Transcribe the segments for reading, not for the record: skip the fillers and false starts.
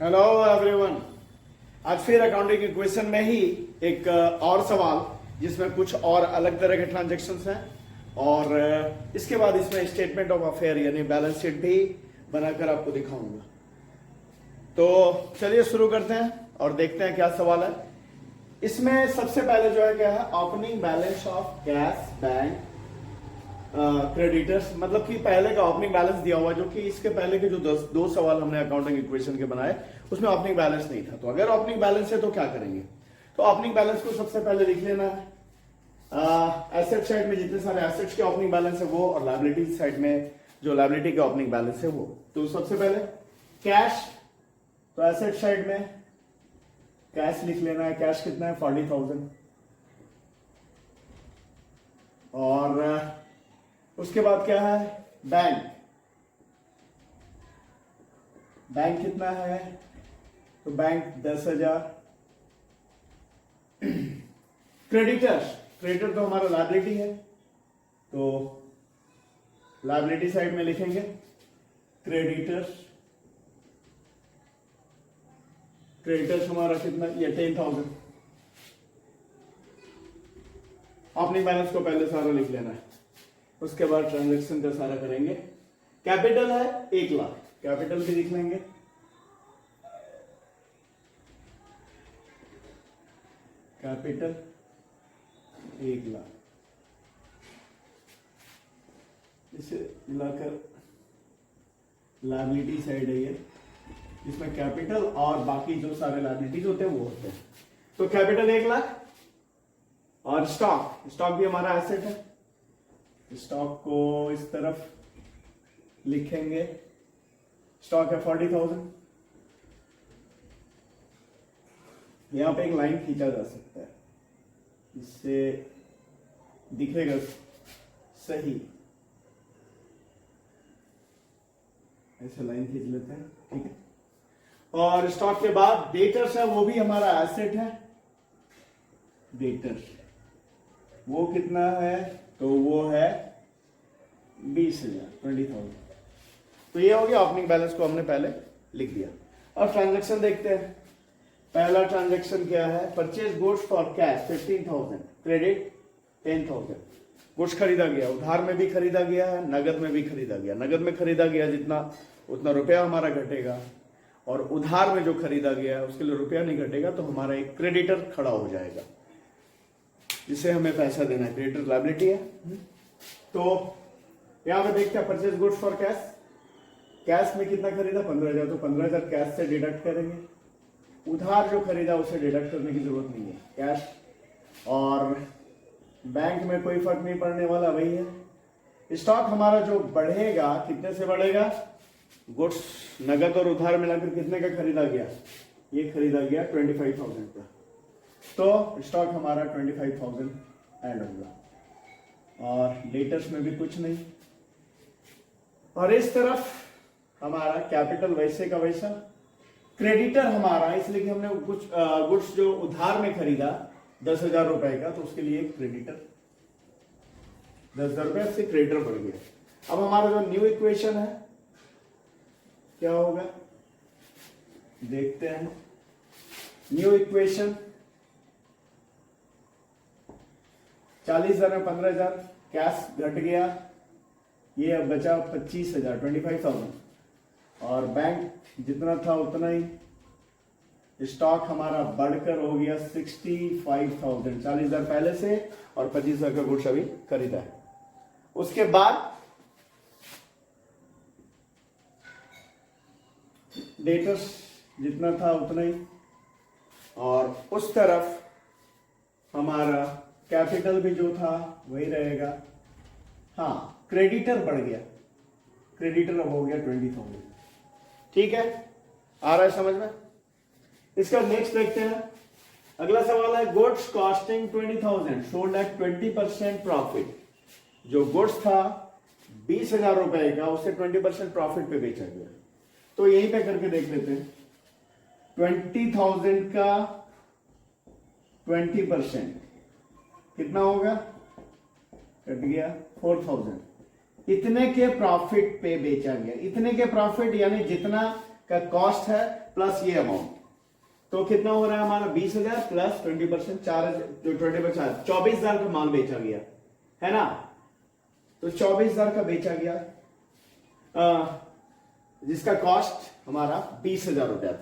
Hello everyone. आज फिर accounting equation में ही एक और सवाल जिसमें कुछ और अलग तरह के ट्रांजैक्शंस हैं और इसके बाद इसमें स्टेटमेंट ऑफ अफेयर यानी बैलेंस शीट भी बनाकर आपको दिखाऊंगा। तो चलिए शुरू करते हैं और देखते हैं क्या सवाल है। इसमें सबसे पहले जो है क्या है, opening balance of cash bank creditors, मतलब कि पहले का ओपनिंग बैलेंस दिया हुआ, जो कि इसके पहले के जो दो सवाल हमने अकाउंटिंग इक्वेशन के बनाए उसमें ओपनिंग बैलेंस नहीं था। तो अगर ओपनिंग बैलेंस है तो क्या करेंगे, तो ओपनिंग बैलेंस को सबसे पहले लिख लेना है। एसेट साइड में जितने सारे एसेट्स के ओपनिंग बैलेंस है वो, और लायबिलिटी साइड में जो लायबिलिटी के ओपनिंग बैलेंस है वो। तो सबसे पहले कैश, तो एसेट साइड में कैश लिख लेना है। कैश कितना है, 40,000। और उसके बाद क्या है, बैंक। बैंक कितना है, तो बैंक 10,000। क्रेडिटर्स, क्रेडिटर तो हमारा लायबिलिटी है, तो लायबिलिटी साइड में लिखेंगे क्रेडिटर्स। क्रेडिटर्स हमारा कितना, ये 10,000। ओपनिंग बैलेंस को पहले सारा लिख लेना है, उसके बाद ट्रांजैक्शन का सारा करेंगे। कैपिटल है 1 लाख, कैपिटल भी लिख लेंगे। कैपिटल 1 लाख, इसे मिलाकर लायबिलिटी साइड है ये, इसमें कैपिटल और बाकी जो सारे लायबिलिटीज होते हैं वो होते हैं। तो कैपिटल 1 लाख। और स्टॉक, स्टॉक भी हमारा एसेट है, स्टॉक को इस तरफ लिखेंगे। स्टॉक है 40,000। यहां पे एक लाइन खींचा जा सकता है, इससे दिखेगा सही। ऐसे लाइन खींच लेते हैं, ठीक है। और स्टॉक के बाद डेटर्स है, वो भी हमारा एसेट है। डेटर्स वो कितना है, तो वो है 20,000, 20,000। तो ये हो गया ओपनिंग बैलेंस को हमने पहले लिख दिया। अब ट्रांजैक्शन देखते हैं। पहला ट्रांजैक्शन क्या है, purchase goods for cash 15,000, credit 10,000। Goods खरीदा गया, उधार में भी खरीदा गया है, नगद में भी खरीदा गया। नगद में खरीदा गया जितना उतना रुपया हमारा घटेगा, और उधार में जो खरीदा गया उसके लिए रुपया नहीं घटेगा, तो हमारा एक क्रेडिटर खड़ा हो जाएगा जिसे हमें पैसा देना है। क्रेडिटर लायबिलिटी है। तो यहां पे देखते हैं purchase goods for cash. Cash में कितना खरीदा, 15,000, तो 15,000 कैश से डिडक्ट करेंगे। उधार जो खरीदा उसे डिडक्ट करने की जरूरत नहीं है, कैश। और बैंक में कोई फर्क नहीं पड़ने वाला, वही है। स्टॉक हमारा जो बढ़ेगा, कितने से बढ़ेगा, गुड्स नगद और उधार मिलाकर कितने का खरीदा गया, ये खरीदा गया 25,000 का, तो स्टॉक हमारा 25,000 ऐड होगा। और डेटर्स में भी कुछ नहीं। और इस तरफ हमारा कैपिटल वैसे का वैसा। क्रेडिटर हमारा, इसलिए कि हमने कुछ गुड्स जो उधार में खरीदा 10,000 रुपए का, तो उसके लिए क्रेडिटर 10,000 रुपए से क्रेडिटर बढ़ गया। अब हमारा जो न्यू इक्वेशन है क्या होगा, देखते हैं। न्यू इक्वेशन 40,000 में 15,000 कैश घट गया, ये अब बचा 25,000, 25,000। और बैंक जितना था उतना ही। स्टॉक हमारा बढ़कर हो गया 65,000, 40,000 पहले से और 25,000 का गुड्स अभी खरीदा है। उसके बाद डेटर्स जितना था उतना ही, और उस तरफ हमारा कैपिटल भी जो था वही रहेगा। हाँ, क्रेडिटर बढ़ गया, क्रेडिटर अब हो गया 20,000। ठीक है, आ रहा है समझ में। इसका नेक्स्ट देखते हैं। अगला सवाल है, goods costing 20,000 sold at 20% profit. जो गुड्स था 20,000 रुपए का, उससे 20% प्रॉफिट पे बेचा गया। तो यहीं पे करके देख लेते हैं। 20,000 का 20% कितना होगा, कट गया 4,000। इतने के प्रॉफिट पे बेचा गया। इतने के प्रॉफिट यानी जितना का कॉस्ट है प्लस ये अमाउंट, तो कितना हो रहा है हमारा 20,000 प्लस 20%, 20% 24,000 का माल बेचा गया है ना। तो 24,000 का बेचा गया, जिसका कॉस्ट हमारा 20,000 रुपया था,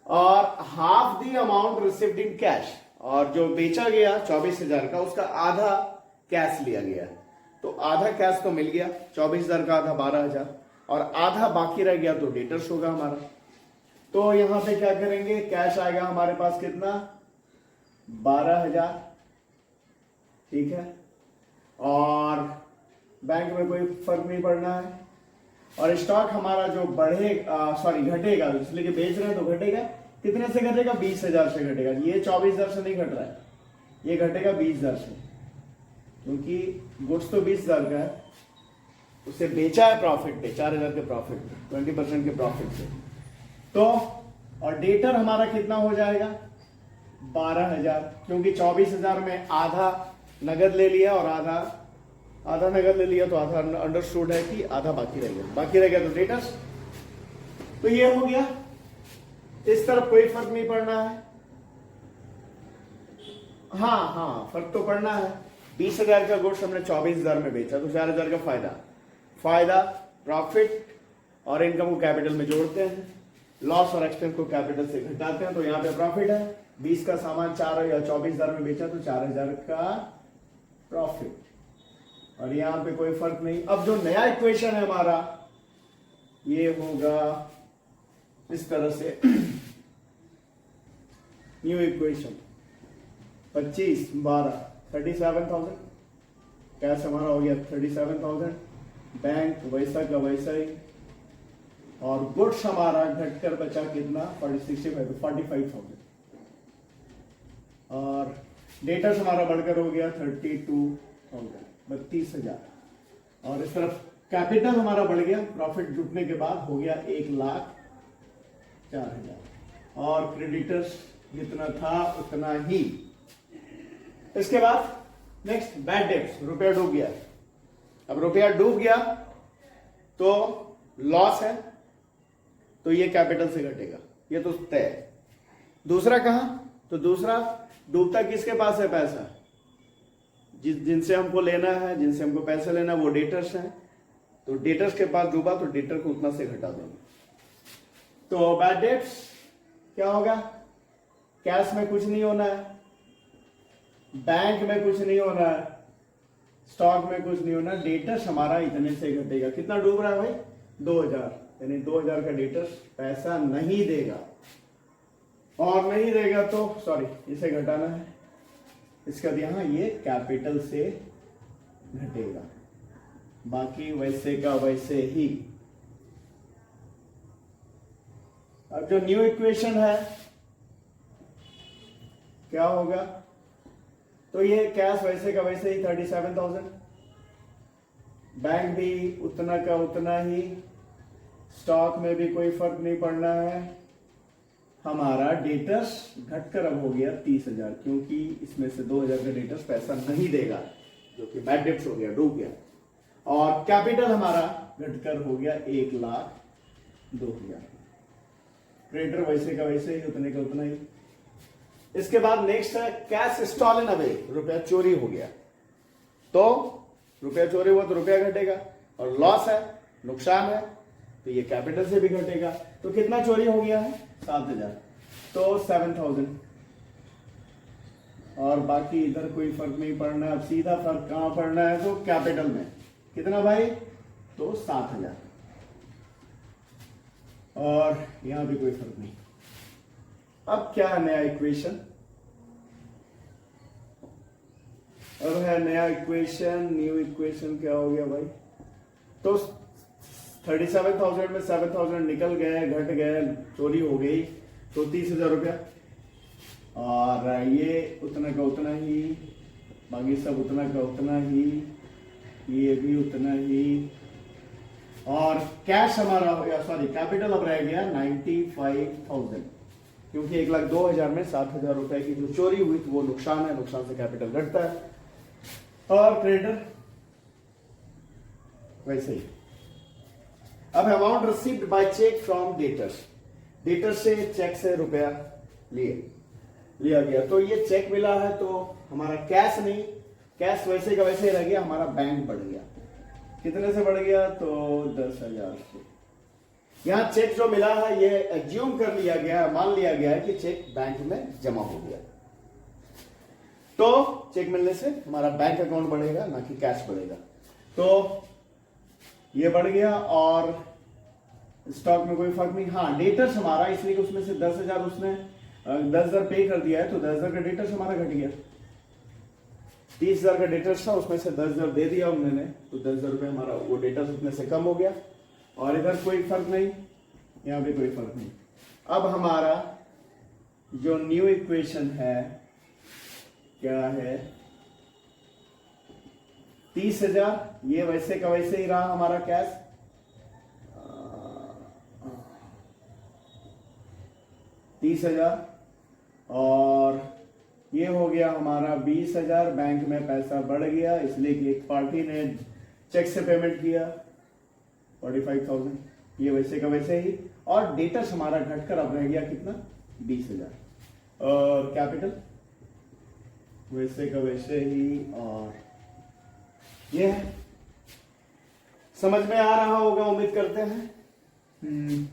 और half the amount received in cash, और जो बेचा गया 24,000 का उसका आधा कैश लिया गया, तो आधा कैश तो मिल गया 24,000 का, आधा 12,000, और आधा बाकी रह गया तो डेटर्स होगा हमारा। तो यहां पे क्या करेंगे, कैश आएगा हमारे पास कितना 12,000, ठीक है, और बैंक में कोई फर्क नहीं पड़ना है, और स्टॉक हमारा जो घटेगा, इसलिए कि बेच रहे हैं तो घटेगा, कितने से घटेगा 20,000 से घटेगा, ये 24,000 से नहीं घट रहा है, ये घटेगा 20,000 से, क्योंकि गुड्स तो 20,000 का है, उसे बेचा है प्रॉफिट पे 4,000 के प्रॉफिट पे, 20% के प्रॉफिट से। तो और डेटर हमारा कितना हो जाएगा 12,000, क्योंकि 24,000 में आधा नगद ले लिया और आधा नगद ले लिया, तो आधा अंडरस्टूड है कि आधा बाकी रह गया तो डेटर्स। तो ये हो गया, इस तरफ कोई फर्क नहीं पड़ना है। हाँ फर्क तो पड़ना है, 20,000 का गुड्स हमने 24,000 में बेचा, तो 4,000 का फायदा प्रॉफिट और इनकम को कैपिटल में जोड़ते हैं, लॉस और एक्सपेंस को कैपिटल से घटाते हैं, तो यहां पे प्रॉफिट है, 20 का सामान 4 या 24,000 में बेचा तो 4,000 का प्रॉफिट, और यहां पे कोई फर्क नहीं। अब जो नया इक्वेशन है हमारा, ये होगा इस तरह से, न्यू इक्वेशन 25 12 37,000, कैश हमारा हो गया 37,000, बैंक वैसा का वैसा ही, और गुड्स हमारा घटकर बचा कितना 45,000, और डेटर्स हमारा बढ़कर हो गया 32,000, 32,000, और इस तरफ कैपिटल हमारा बढ़ गया, प्रॉफिट जुटने के बाद हो गया 1,04,000, और क्रेडिटर्स जितना था उतना ही। इसके बाद नेक्स्ट बैड डेट्स, रुपया डूब गया। अब रुपया डूब गया तो लॉस है, तो ये कैपिटल से घटेगा, ये तो तय है। दूसरा कहां, तो दूसरा डूबता किसके पास है पैसा, जिनसे हमको लेना है, जिनसे हमको पैसा लेना है वो डेटर्स हैं, तो डेटर्स के पास डूबा तो डेटर को उतना से घटा देंगे। तो बैड डेट्स क्या होगा, कैश में कुछ नहीं होना है, बैंक में कुछ नहीं होना है, स्टॉक में कुछ नहीं होना, डेटर्स हमारा इतने से घटेगा। कितना डूब रहा है भाई 2,000, यानी 2,000 का डेटर्स पैसा नहीं देगा, और नहीं देगा तो इसे घटाना है, इसका यहां ये कैपिटल से घटेगा, बाकी वैसे का वैसे ही। अब जो न्यू इक्वेशन है क्या होगा, तो ये कैश वैसे का वैसे ही 37,000, बैंक भी उतना का उतना ही, स्टॉक में भी कोई फर्क नहीं पड़ना है, हमारा डेटर्स घटकर अब हो गया 30,000, क्योंकि इसमें से 2,000 का डेटर्स पैसा नहीं देगा, जो कि बैड डेट्स हो गया, डूब गया, और कैपिटल हमारा घटकर हो गया 1,02,000, क्रेडिटर वैसे का वैसे ही, उतने का उतना ही। इसके बाद नेक्स्ट है कैश स्टॉलन अवे, रुपया चोरी हो गया, तो रुपया चोरी हुआ तो रुपया घटेगा, और लॉस है, नुकसान है, तो ये कैपिटल से भी घटेगा। तो कितना चोरी हो गया है 7,000, तो 7,000, और बाकी इधर कोई फर्क नहीं पड़ना है। अब सीधा फर्क कहां पड़ना है, तो कैपिटल में कितना भाई, तो 7,000, और यहां भी कोई फर्क नहीं। अब क्या है नया इक्वेशन, अब है नया इक्वेशन, न्यू इक्वेशन क्या हो गया भाई, तो 37,000 में 7,000 निकल गए, घट गए, चोरी हो गई, तो 30,000 रुपया, और ये उतना का उतना ही, बाकी सब उतना का उतना ही, ये भी उतना ही, और कैश हमारा कैपिटल अब रह गया 95,000, क्योंकि 1,02,000 में 7,000 रुपए की जो चोरी हुई थी वो नुकसान है, नुकसान से कैपिटल घटता है, और क्रेडिटर वैसे ही। अब amount received by cheque from debtors, debtors से चेक से रुपया लिया गया, तो ये चेक मिला है तो हमारा कैश नहीं, कैश वैसे का वैसे ही रह गया, हमारा बैंक बढ़ गया। कितने से बढ़ गया? तो 10,000 से। यहां चेक जो मिला है ये एज्यूम कर लिया गया है, मान लिया गया है कि चेक बैंक में जमा हो गया, तो चेक मिलने से हमारा बैंक अकाउंट बढ़ेगा ना कि कैश बढ़ेगा। तो ये बढ़ गया और स्टॉक में कोई फर्क नहीं। हाँ डेटर्स हमारा, इसलिए उसमें से 10,000 उसने 10,000 पे कर दिया है, तो 10,000 का डेटर्स हमारा घट गया। 30,000 का डेटर्स था, उसमें से 10,000 दे दिया उन्होंने, तो 10,000 रुपये हमारा वो डेटर्स उसमें से कम हो गया। और इधर कोई फर्क नहीं, यहां भी कोई फर्क नहीं। अब हमारा जो न्यू इक्वेशन है क्या है? 30,000, ये वैसे का वैसे ही रहा हमारा कैश, 30,000 और ये हो गया हमारा 20,000। बैंक में पैसा बढ़ गया इसलिए कि एक पार्टी ने चेक से पेमेंट किया 45,000, ये वैसे का वैसे ही। और डेटर्स हमारा घटकर अब रह गया कितना? 20,000। और कैपिटल वैसे का वैसे ही, और ये है। समझ में आ रहा होगा उम्मीद करते हैं।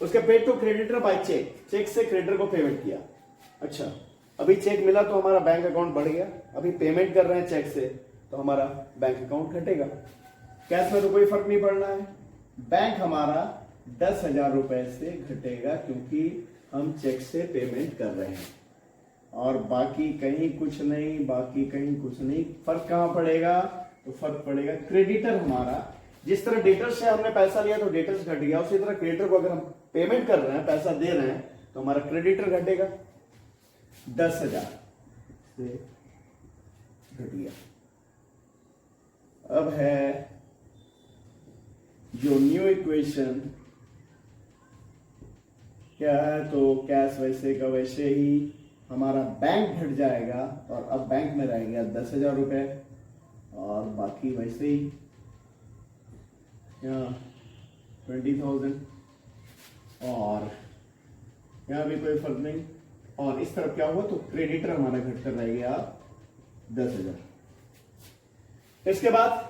उसके paid to creditor by cheque, cheque से क्रेडिटर को पेमेंट किया। अच्छा, अभी चेक मिला तो हमारा बैंक अकाउंट बढ़ गया, अभी पेमेंट कर रहे हैं चेक से तो हमारा बैंक अकाउंट घटेगा। कैश में तो कोई फर्क नहीं पड़ना है, बैंक हमारा 10,000 रुपए से घटेगा क्योंकि हम चेक से पेमेंट कर रहे हैं, और बाकी कहीं कुछ नहीं, बाकी कहीं कुछ नहीं। फर्क कहां पड़ेगा? तो फर्क पड़ेगा क्रेडिटर हमारा, जिस तरह डेटर से हमने पैसा लिया तो डेटर्स घट गया, उसी तरह क्रेडिटर को अगर हम पेमेंट कर रहे हैं, पैसा दे रहे हैं, तो हमारा क्रेडिटर घटेगा। 10,000 से घट गया। अब है जो न्यू इक्वेशन क्या है? तो कैश वैसे का वैसे ही, हमारा बैंक घट जाएगा और अब बैंक में रह गया 10,000 रुपए, और बाकी वैसे ही यहाँ 20,000, और यहाँ भी कोई फर्क नहीं। और इस तरफ क्या हुआ? तो क्रेडिटर हमारा घटकर रह गया 10,000। इसके बाद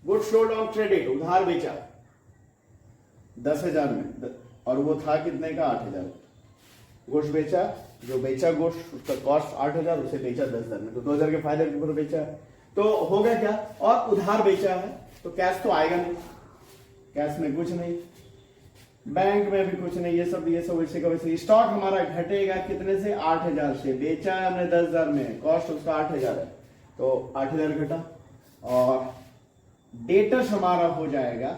गुड्स सोल्ड ऑन क्रेडिट, उधार बेचा 10,000 में, और वो था कितने का? 8,000। गुड्स बेचा, जो बेचा गुड्स उसका कॉस्ट 8,000, उसे बेचा 10,000 में, तो 2,000 के फायदे के ऊपर बेचा है, तो हो गया क्या? और उधार बेचा है तो कैश तो आएगा नहीं, कैश में कुछ नहीं, बैंक में भी कुछ नहीं, ये सब वैसे का वैसे। स्टॉक हमारा घटेगा कितने से? 8,000 से। बेचा है हमने 10,000 में, कॉस्ट उसका 8,000 है, तो 8,000 घटा। और डेटर्स हमारा हो जाएगा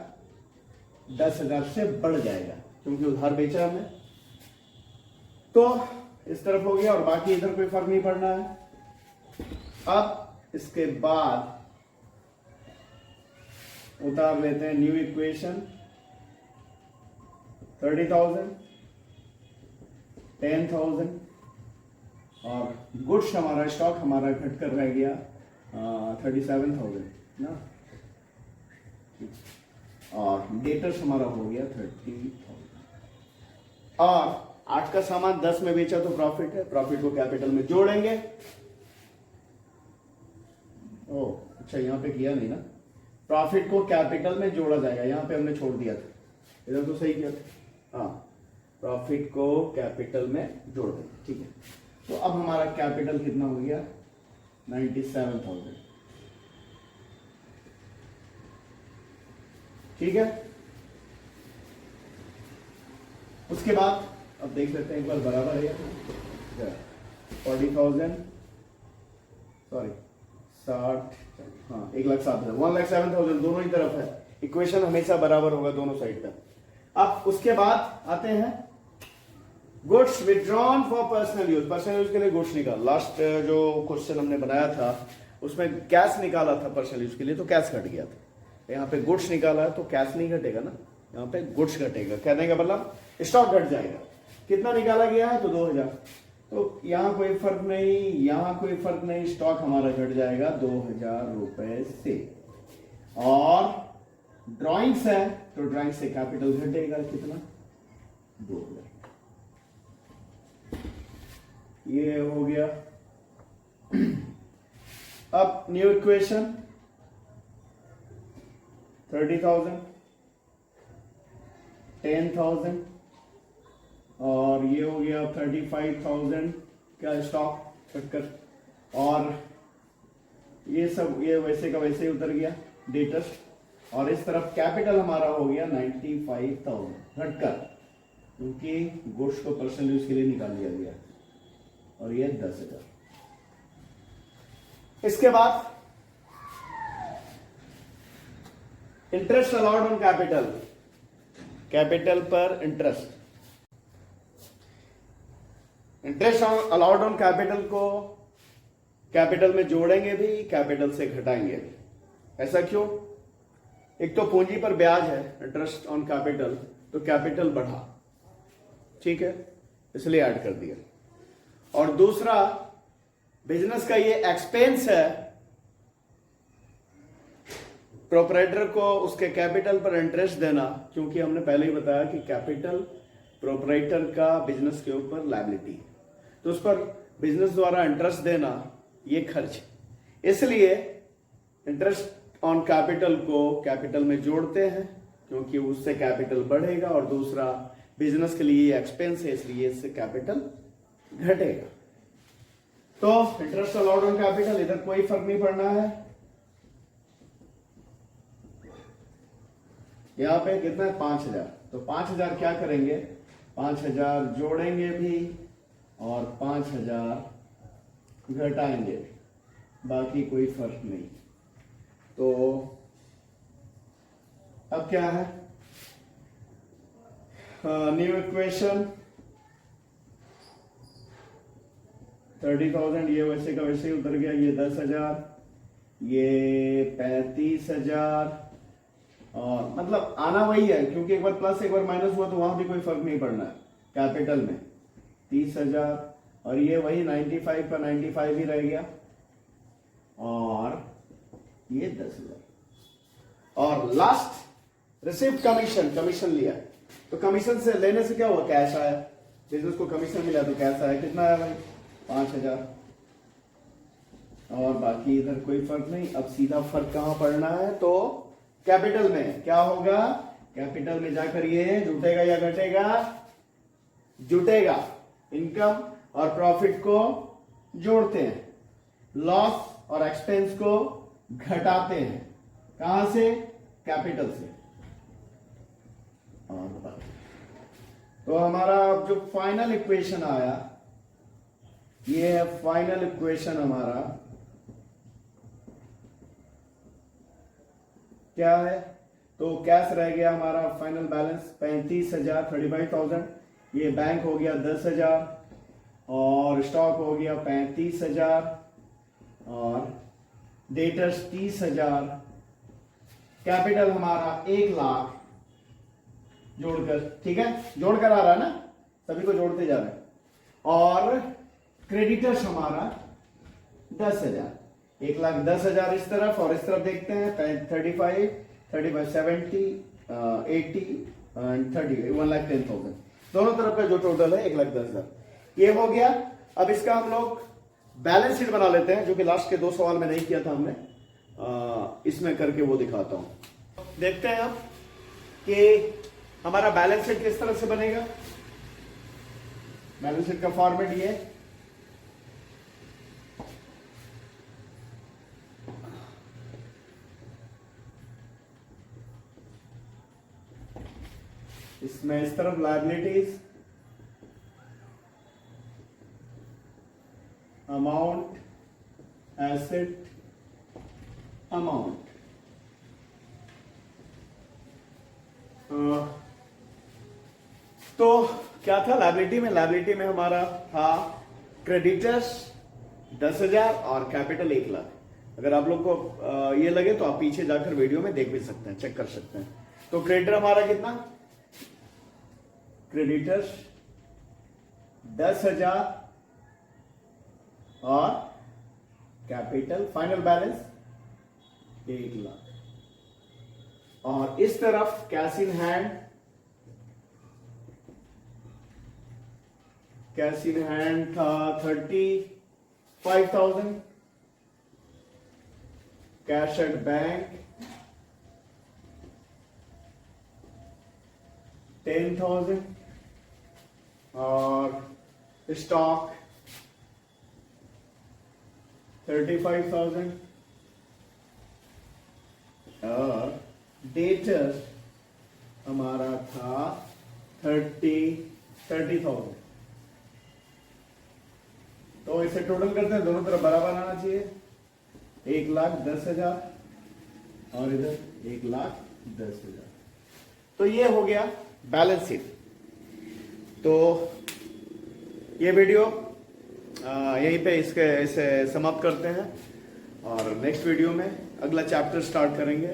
10,000 से बढ़ जाएगा क्योंकि उधार बेचा हमने, तो इस तरफ हो गया, और बाकी इधर कोई फर्क नहीं पड़ना है। अब इसके बाद उतार लेते हैं न्यू इक्वेशन। 30,000, 10,000, और गुड्स हमारा, स्टॉक हमारा घटकर रह गया 37,000 ना, और डेटर्स हमारा हो गया 30,000। और 8 का सामान 10 में बेचा तो प्रॉफिट है, प्रॉफिट को कैपिटल में जोड़ेंगे। ओ अच्छा, यहां पे किया नहीं ना, प्रॉफिट को कैपिटल में जोड़ा जाएगा, यहां पे हमने छोड़ दिया था, इधर तो सही किया था। हाँ, प्रॉफिट को कैपिटल में जोड़ देंगे, ठीक है। तो अब हमारा कैपिटल कितना हो गया? 97,000, ठीक है। उसके बाद अब देख लेते हैं एक बार, बराबर है 40,000, सॉरी 60, हाँ 1,07,000, 1,07,000 दोनों ही तरफ है। इक्वेशन हमेशा बराबर होगा दोनों साइड का। अब उसके बाद आते हैं goods withdrawn for personal use, personal use के लिए गुड्स निकाल। लास्ट जो क्वेश्चन हमने बनाया था उसमें कैश निकाला था पर्सनल यूज के लिए, तो कैश घट गया था। यहाँ पे गुड्स निकाला है तो कैश नहीं घटेगा ना, यहाँ पे गुड्स घटेगा। कहने का मतलब स्टॉक घट जाएगा। कितना निकाला गया है? तो 2,000, तो यहाँ कोई फर्क नहीं, यहाँ कोई फर्क नहीं, स्टॉक हमारा घट जाएगा 2,000 रुपए से। और ड्राइंग्स है तो ड्राइंग से कैपिटल घटेगा कितना, 2000। ये हो गया। अब न्यू इक्वेशन 30,000, 10,000 और ये हो गया 35,000 का स्टॉक कटकर, और ये सब ये वैसे का वैसे ही उतर गया डेटर्स, और इस तरफ कैपिटल हमारा हो गया 95,000 घटकर, क्योंकि गुड्स को पर्सनल यूज के लिए निकाल लिया गया, और ये 10,000। इसके बाद interest allowed on capital, capital पर interest, interest allowed on capital को कैपिटल में जोड़ेंगे भी, कैपिटल से घटाएंगे भी। ऐसा क्यों? एक तो पूंजी पर ब्याज है, इंटरेस्ट ऑन कैपिटल, तो कैपिटल बढ़ा, ठीक है, इसलिए ऐड कर दिया। और दूसरा, बिजनेस का ये एक्सपेंस है, प्रोपराइटर को उसके कैपिटल पर इंटरेस्ट देना, क्योंकि हमने पहले ही बताया कि कैपिटल प्रोपराइटर का बिजनेस के ऊपर लायबिलिटी है, तो उस पर बिजनेस द्वारा इंटरेस्ट देना ये खर्च, इसलिए इंटरेस्ट ऑन कैपिटल को कैपिटल में जोड़ते हैं, क्योंकि उससे कैपिटल बढ़ेगा, और दूसरा बिजनेस के लिए एक्सपेंस है, इसलिए इससे कैपिटल घटेगा। तो इंटरेस्ट अलाउड ऑन कैपिटल, इधर कोई फर्क नहीं पड़ना है। यहां पे कितना है, 5,000, तो 5,000 क्या करेंगे, 5,000 जोड़ेंगे भी और 5,000 घटाएंगे, बाकी कोई फर्क नहीं। तो अब क्या है, न्यू इक्वेशन 30,000, ये वैसे का वैसे ही उतर गया, ये 10,000, ये 35,000, और मतलब आना वही है, क्योंकि एक बार प्लस एक बार माइनस हुआ तो वहां भी कोई फर्क नहीं पड़ना है। कैपिटल में 30,000, और ये वही 95 का 95 ही रह गया, और ये 10,000, और लास्ट रिसीव्ड कमीशन, कमीशन लिया, तो कमीशन से लेने से क्या हुआ, कैश आया, बिजनेस को कमीशन मिला तो कैश आया, कितना आया भाई, 5,000, और बाकी इधर कोई फर्क नहीं। अब सीधा फर्क कहां पड़ना है, तो कैपिटल में क्या होगा, कैपिटल में जाकर ये जुटेगा या घटेगा, जुटेगा। इनकम और प्रॉफिट को जोड़ते हैं, लॉस और एक्सपेंस को घटाते हैं, कहां से, कैपिटल से। तो हमारा जो फाइनल इक्वेशन आया, ये है फाइनल इक्वेशन हमारा, क्या है, तो कैश रह गया हमारा फाइनल बैलेंस 35,000, 35,000, ये बैंक हो गया 10,000, और स्टॉक हो गया 35,000, और डेटर्स 30,000, कैपिटल हमारा 1,00,000 जोड़कर, ठीक है, जोड़कर आ रहा है ना, सभी को जोड़ते जा रहे हैं, और क्रेडिटर्स हमारा 10,000, 1,10,000 इस तरफ, और इस तरफ देखते हैं 35, 70, 80 एंड 30, 1,10,000, दोनों तरफ का जो टोटल है 1,10,000, ये हो गया। अब इसका हम लोग बैलेंस शीट बना लेते हैं, जो कि लास्ट के 2 सवाल में नहीं किया था हमने, इसमें करके वो दिखाता हूं। देखते हैं अब कि हमारा बैलेंस शीट किस तरह से बनेगा। बैलेंस शीट का फॉर्मेट ये, इसमें इस तरफ लायबिलिटीज, अमाउंट, एसेट, अमाउंट, तो क्या था लायबिलिटी में हमारा था क्रेडिटर्स 10,000 और कैपिटल 1,00,000। अगर आप लोग को ये लगे तो आप पीछे जाकर वीडियो में देख भी सकते हैं, चेक कर सकते हैं। तो क्रेडिटर हमारा कितना, क्रेडिटर्स 10,000 और कैपिटल फाइनल बैलेंस 1,00,000। और इस तरफ cash in hand, cash in hand था 35,000, कैश एट बैंक 10,000 और स्टॉक 35,000 और डेटर हमारा था 30,000। तो इसे टोटल करते हैं, दोनों तरफ बराबर आना चाहिए। 1,10,000 और इधर 1,10,000। तो ये हो गया बैलेंस शीट। तो ये वीडियो यहीं पे इसे समाप्त करते हैं और नेक्स्ट वीडियो में अगला चैप्टर स्टार्ट करेंगे।